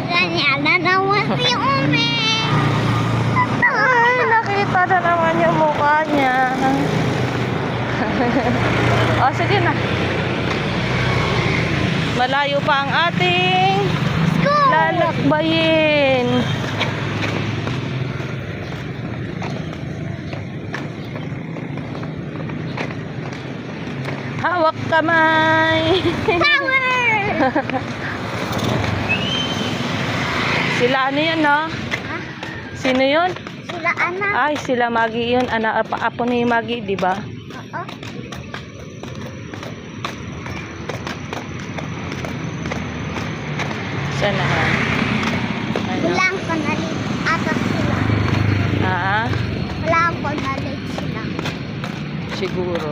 Ganyan na naman si Umi. Ay, nakita na naman yung mukha niya. O, sige na. Malayo pa ang ating lalakbayin. Hawak kamay. Power! Sila ano yan, no? Ha? Sino yun? Sila anak. Ay, sila Magi yun. Apo ni Magi, di ba? Oo. Siya na. Ano? Walang panalig. Atak sila. Ah, Walang panalig sila. siguro.